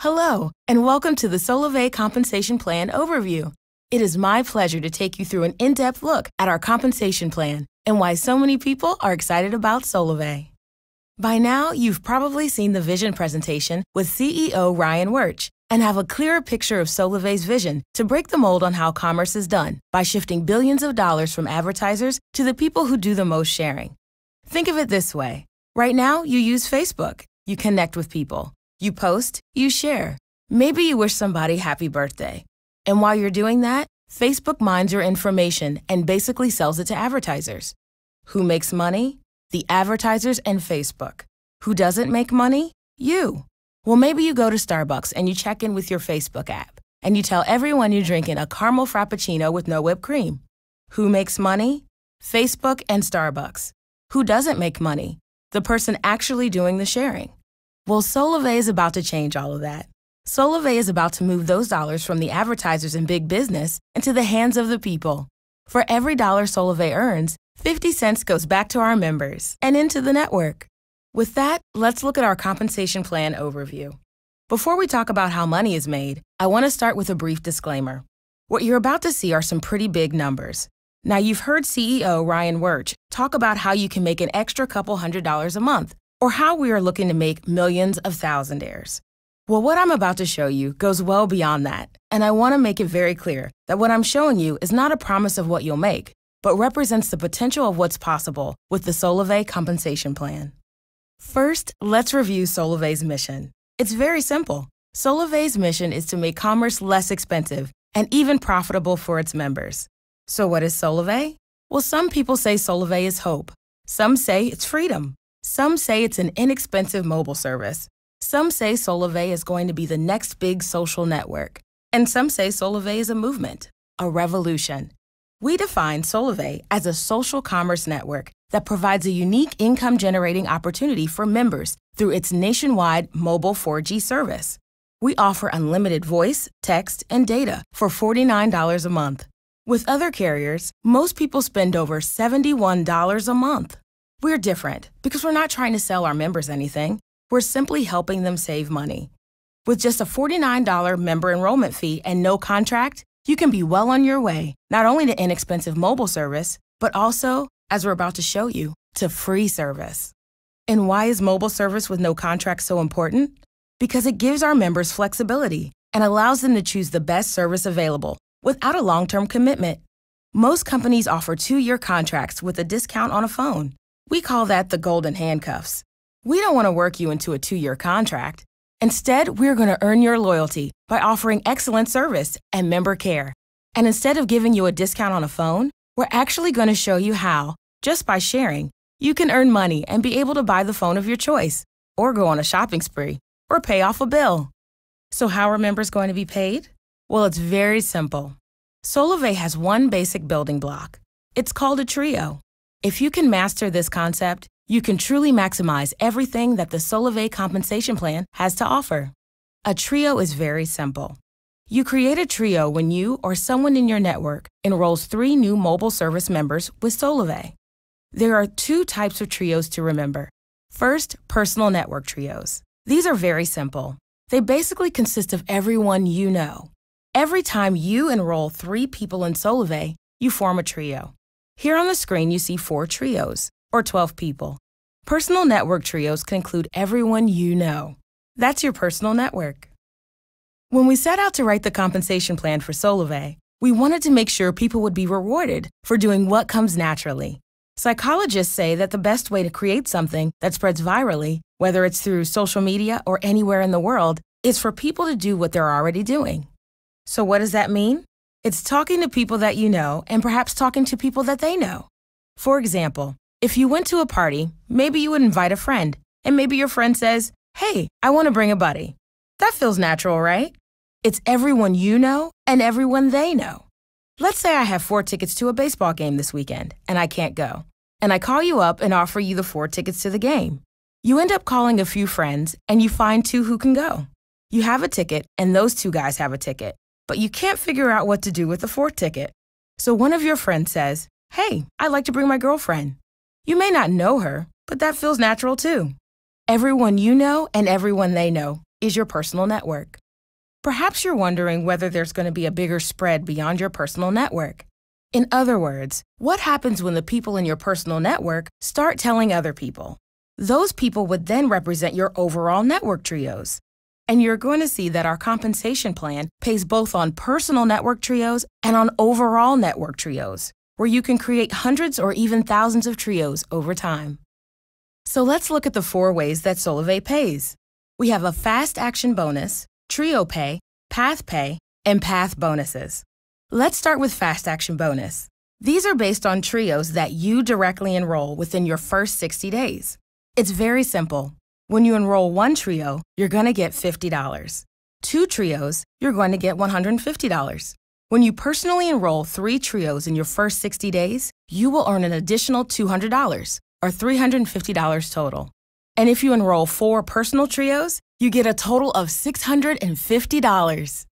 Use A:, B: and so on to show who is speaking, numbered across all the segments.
A: Hello, and welcome to the Solavei Compensation Plan Overview. It is my pleasure to take you through an in-depth look at our compensation plan and why so many people are excited about Solavei. By now, you've probably seen the vision presentation with CEO Ryan Wirch and have a clearer picture of Solavei's vision to break the mold on how commerce is done by shifting billions of dollars from advertisers to the people who do the most sharing. Think of it this way. Right now, you use Facebook. You connect with people. You post, you share. Maybe you wish somebody happy birthday. And while you're doing that, Facebook mines your information and basically sells it to advertisers. Who makes money? The advertisers and Facebook. Who doesn't make money? You. Well, maybe you go to Starbucks and you check in with your Facebook app and you tell everyone you're drinking a caramel frappuccino with no whipped cream. Who makes money? Facebook and Starbucks. Who doesn't make money? The person actually doing the sharing. Well, Solavei is about to change all of that. Solavei is about to move those dollars from the advertisers and big business into the hands of the people. For every dollar Solavei earns, 50 cents goes back to our members and into the network. With that, let's look at our compensation plan overview. Before we talk about how money is made, I want to start with a brief disclaimer. What you're about to see are some pretty big numbers. Now, you've heard CEO Ryan Wirch talk about how you can make an extra couple $100s a month, or how we are looking to make millions of thousandaires. Well, what I'm about to show you goes well beyond that, and I want to make it very clear that what I'm showing you is not a promise of what you'll make, but represents the potential of what's possible with the Solavei compensation plan. First, let's review Solavei's mission. It's very simple. Solavei's mission is to make commerce less expensive and even profitable for its members. So what is Solavei? Well, some people say Solavei is hope. Some say it's freedom. Some say it's an inexpensive mobile service. Some say Solavei is going to be the next big social network. And some say Solavei is a movement, a revolution. We define Solavei as a social commerce network that provides a unique income-generating opportunity for members through its nationwide mobile 4G service. We offer unlimited voice, text, and data for $49 a month. With other carriers, most people spend over $71 a month. We're different because we're not trying to sell our members anything. We're simply helping them save money. With just a $49 member enrollment fee and no contract, you can be well on your way, not only to inexpensive mobile service, but also, as we're about to show you, to free service. And why is mobile service with no contract so important? Because it gives our members flexibility and allows them to choose the best service available without a long-term commitment. Most companies offer 2-year contracts with a discount on a phone. We call that the golden handcuffs. We don't want to work you into a 2-year contract. Instead, we're going to earn your loyalty by offering excellent service and member care. And instead of giving you a discount on a phone, we're actually going to show you how, just by sharing, you can earn money and be able to buy the phone of your choice, or go on a shopping spree, or pay off a bill. So how are members going to be paid? Well, it's very simple. Solavei has one basic building block. It's called a trio. If you can master this concept, you can truly maximize everything that the Solavei compensation plan has to offer. A trio is very simple. You create a trio when you or someone in your network enrolls 3 new mobile service members with Solavei. There are 2 types of trios to remember. First, personal network trios. These are very simple. They basically consist of everyone you know. Every time you enroll 3 people in Solavei, you form a trio. Here on the screen, you see 4 trios, or 12 people. Personal network trios can include everyone you know. That's your personal network. When we set out to write the compensation plan for Solavei, we wanted to make sure people would be rewarded for doing what comes naturally. Psychologists say that the best way to create something that spreads virally, whether it's through social media or anywhere in the world, is for people to do what they're already doing. So what does that mean? It's talking to people that you know and perhaps talking to people that they know. For example, if you went to a party, maybe you would invite a friend, and maybe your friend says, "Hey, I want to bring a buddy." That feels natural, right? It's everyone you know and everyone they know. Let's say I have 4 tickets to a baseball game this weekend, and I can't go. And I call you up and offer you the 4 tickets to the game. You end up calling a few friends, and you find 2 who can go. You have a ticket, and those 2 guys have a ticket. But you can't figure out what to do with the 4th ticket. So one of your friends says, "Hey, I'd like to bring my girlfriend." You may not know her, but that feels natural too. Everyone you know and everyone they know is your personal network. Perhaps you're wondering whether there's going to be a bigger spread beyond your personal network. In other words, what happens when the people in your personal network start telling other people? Those people would then represent your overall network trios. And you're going to see that our compensation plan pays both on personal network trios and on overall network trios, where you can create hundreds or even thousands of trios over time. So let's look at the 4 ways that Solavei pays. We have a fast action bonus, trio pay, path pay, and path bonuses. Let's start with fast action bonus. These are based on trios that you directly enroll within your first 60 days. It's very simple. When you enroll 1 trio, you're going to get $50. 2 trios, you're going to get $150. When you personally enroll 3 trios in your first 60 days, you will earn an additional $200, or $350 total. And if you enroll 4 personal trios, you get a total of $650.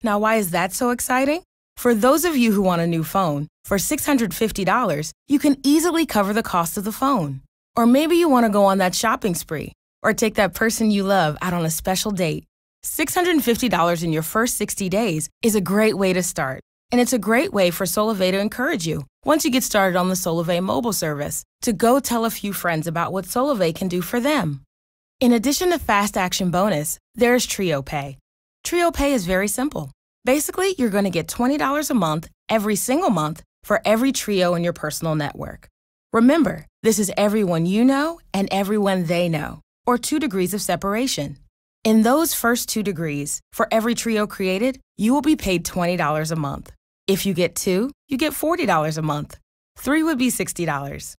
A: Now, why is that so exciting? For those of you who want a new phone, for $650, you can easily cover the cost of the phone. Or maybe you want to go on that shopping spree, or take that person you love out on a special date. $650 in your first 60 days is a great way to start. And it's a great way for Solavei to encourage you, once you get started on the Solavei mobile service, to go tell a few friends about what Solavei can do for them. In addition to Fast Action Bonus, there's Trio Pay. Trio Pay is very simple. Basically, you're going to get $20 a month every single month for every trio in your personal network. Remember, this is everyone you know and everyone they know, or 2 degrees of separation. In those first 2 degrees, for every trio created, you will be paid $20 a month. If you get 2, you get $40 a month. 3 would be $60.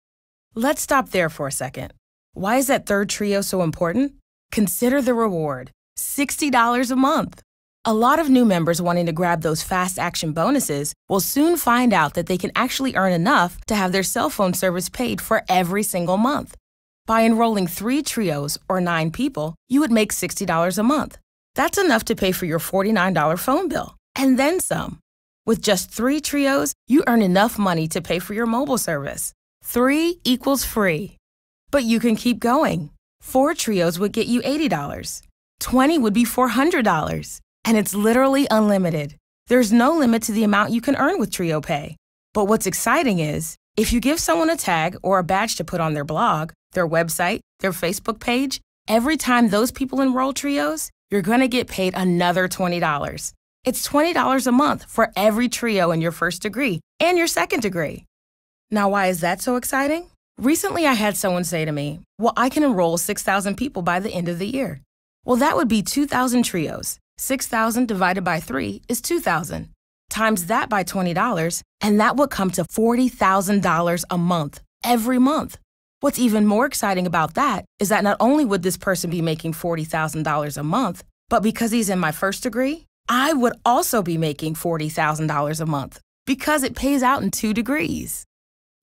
A: Let's stop there for a second. Why is that 3rd trio so important? Consider the reward, $60 a month. A lot of new members wanting to grab those fast action bonuses will soon find out that they can actually earn enough to have their cell phone service paid for every single month. By enrolling 3 trios or 9 people, you would make $60 a month. That's enough to pay for your $49 phone bill, and then some. With just 3 trios, you earn enough money to pay for your mobile service. 3 equals free. But you can keep going. 4 trios would get you $80. 20 would be $400. And it's literally unlimited. There's no limit to the amount you can earn with Trio Pay. But what's exciting is, if you give someone a tag or a badge to put on their blog, their website, their Facebook page, every time those people enroll trios, you're going to get paid another $20. It's $20 a month for every trio in your first degree and your second degree. Now, why is that so exciting? Recently, I had someone say to me, well, I can enroll 6,000 people by the end of the year. Well, that would be 2,000 trios. 6,000 divided by 3 is 2,000. Times that by $20, and that would come to $40,000 a month, every month. What's even more exciting about that is that not only would this person be making $40,000 a month, but because he's in my first degree, I would also be making $40,000 a month because it pays out in 2 degrees.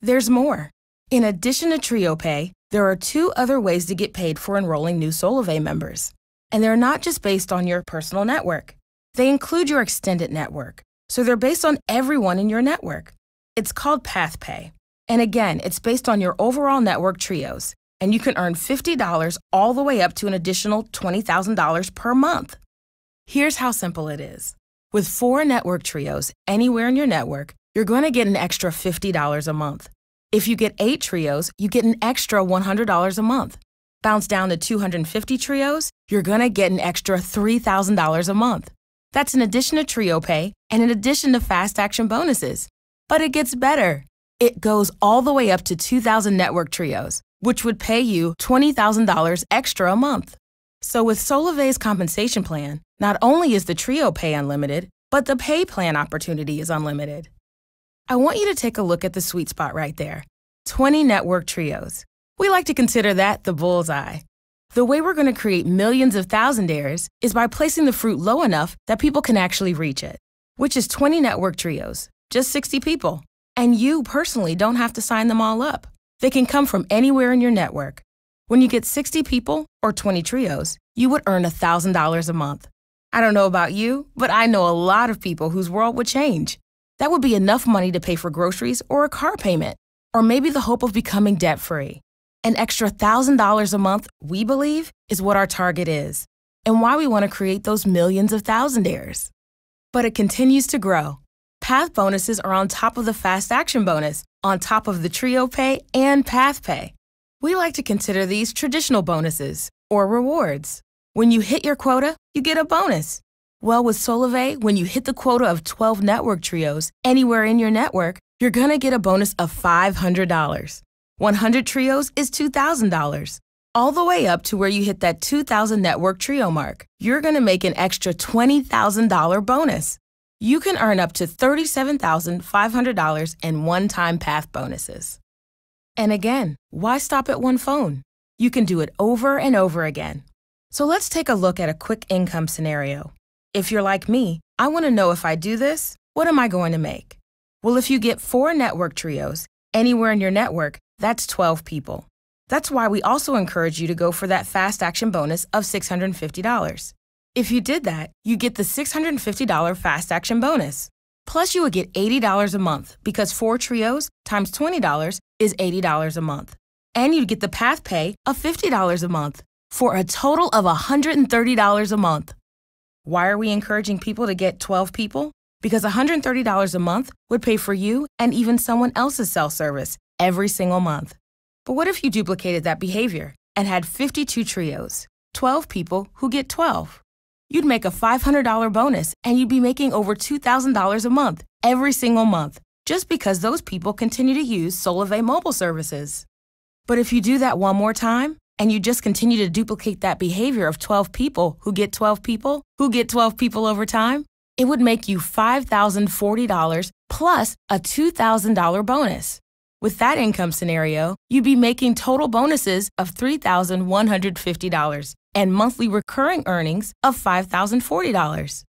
A: There's more. In addition to Trio Pay, there are 2 other ways to get paid for enrolling new Solavei members. And they're not just based on your personal network. They include your extended network, so they're based on everyone in your network. It's called Path Pay. And again, it's based on your overall network trios, and you can earn $50 all the way up to an additional $20,000 per month. Here's how simple it is. With 4 network trios anywhere in your network, you're going to get an extra $50 a month. If you get 8 trios, you get an extra $100 a month. Bounce down to 250 trios, you're going to get an extra $3,000 a month. That's in addition to Trio Pay and in addition to Fast Action Bonuses. But it gets better. It goes all the way up to 2,000 network trios, which would pay you $20,000 extra a month. So with Solavei's compensation plan, not only is the Trio Pay unlimited, but the pay plan opportunity is unlimited. I want you to take a look at the sweet spot right there. 20 network trios. We like to consider that the bullseye. The way we're going to create millions of thousandaires is by placing the fruit low enough that people can actually reach it, which is 20 network trios, just 60 people. And you personally don't have to sign them all up. They can come from anywhere in your network. When you get 60 people or 20 trios, you would earn $1,000 a month. I don't know about you, but I know a lot of people whose world would change. That would be enough money to pay for groceries or a car payment, or maybe the hope of becoming debt-free. An extra $1,000 a month, we believe, is what our target is. and why we want to create those millions of thousandaires. But it continues to grow. Path bonuses are on top of the Fast Action bonus, on top of the Trio Pay and Path Pay. We like to consider these traditional bonuses, or rewards. When you hit your quota, you get a bonus. Well, with Solavei, when you hit the quota of 12 network trios anywhere in your network, you're gonna get a bonus of $500. 100 trios is $2,000. All the way up to where you hit that 2,000 network trio mark, you're gonna make an extra $20,000 bonus. You can earn up to $37,500 in one-time path bonuses. And again, why stop at one phone? You can do it over and over again. So let's take a look at a quick income scenario. If you're like me, I want to know if I do this, what am I going to make? Well, if you get 4 network trios, anywhere in your network, that's 12 people. That's why we also encourage you to go for that Fast Action bonus of $650. If you did that, you get the $650 Fast Action bonus. Plus, you would get $80 a month because 4 trios times $20 is $80 a month. And you'd get the Path Pay of $50 a month for a total of $130 a month. Why are we encouraging people to get 12 people? Because $130 a month would pay for you and even someone else's cell service every single month. But what if you duplicated that behavior and had 52 trios, 12 people who get 12? You'd make a $500 bonus and you'd be making over $2,000 a month every single month just because those people continue to use Solavei mobile services. But if you do that one more time, and you just continue to duplicate that behavior of 12 people who get 12 people who get 12 people over time, it would make you $5,040 plus a $2,000 bonus. With that income scenario, you'd be making total bonuses of $3,150 and monthly recurring earnings of $5,040.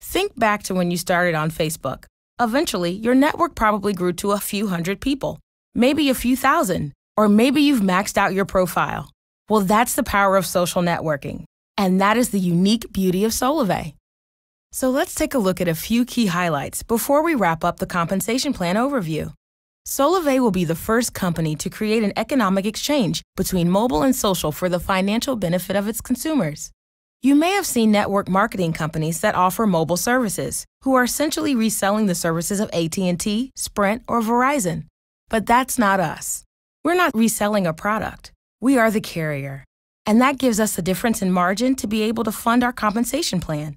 A: Think back to when you started on Facebook. Eventually, your network probably grew to a few hundred people, maybe a few thousand, or maybe you've maxed out your profile. Well, that's the power of social networking, and that is the unique beauty of Solavei. So let's take a look at a few key highlights before we wrap up the compensation plan overview. Solavei will be the first company to create an economic exchange between mobile and social for the financial benefit of its consumers. You may have seen network marketing companies that offer mobile services, who are essentially reselling the services of AT&T, Sprint, or Verizon. But that's not us. We're not reselling a product. We are the carrier, and that gives us a difference in margin to be able to fund our compensation plan.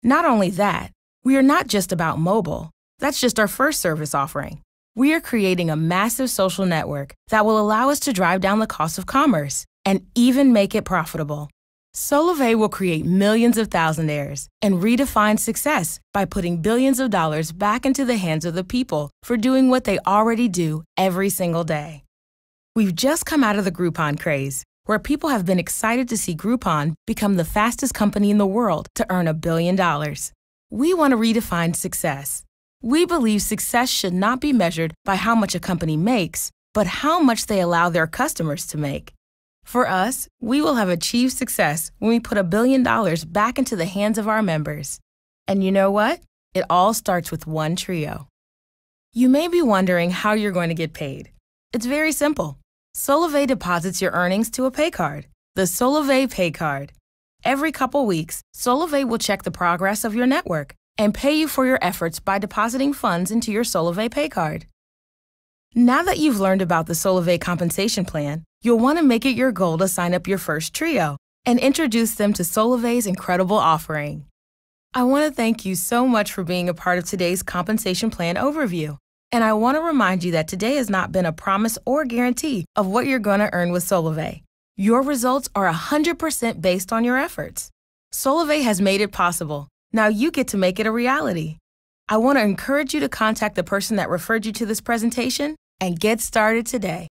A: Not only that, we are not just about mobile. That's just our first service offering. We are creating a massive social network that will allow us to drive down the cost of commerce and even make it profitable. Solavei will create millions of thousandaires and redefine success by putting billions of dollars back into the hands of the people for doing what they already do every single day. We've just come out of the Groupon craze, where people have been excited to see Groupon become the fastest company in the world to earn $1 billion. We want to redefine success. We believe success should not be measured by how much a company makes, but how much they allow their customers to make. For us, we will have achieved success when we put $1 billion back into the hands of our members. And you know what? It all starts with one trio. You may be wondering how you're going to get paid. It's very simple. Solavei deposits your earnings to a pay card, the Solavei Pay Card. Every couple weeks, Solavei will check the progress of your network and pay you for your efforts by depositing funds into your Solavei Pay Card. Now that you've learned about the Solavei compensation plan, you'll want to make it your goal to sign up your first trio and introduce them to Solavei's incredible offering. I want to thank you so much for being a part of today's compensation plan overview. And I want to remind you that today has not been a promise or guarantee of what you're going to earn with Solavei. Your results are 100% based on your efforts. Solavei has made it possible. Now you get to make it a reality. I want to encourage you to contact the person that referred you to this presentation and get started today.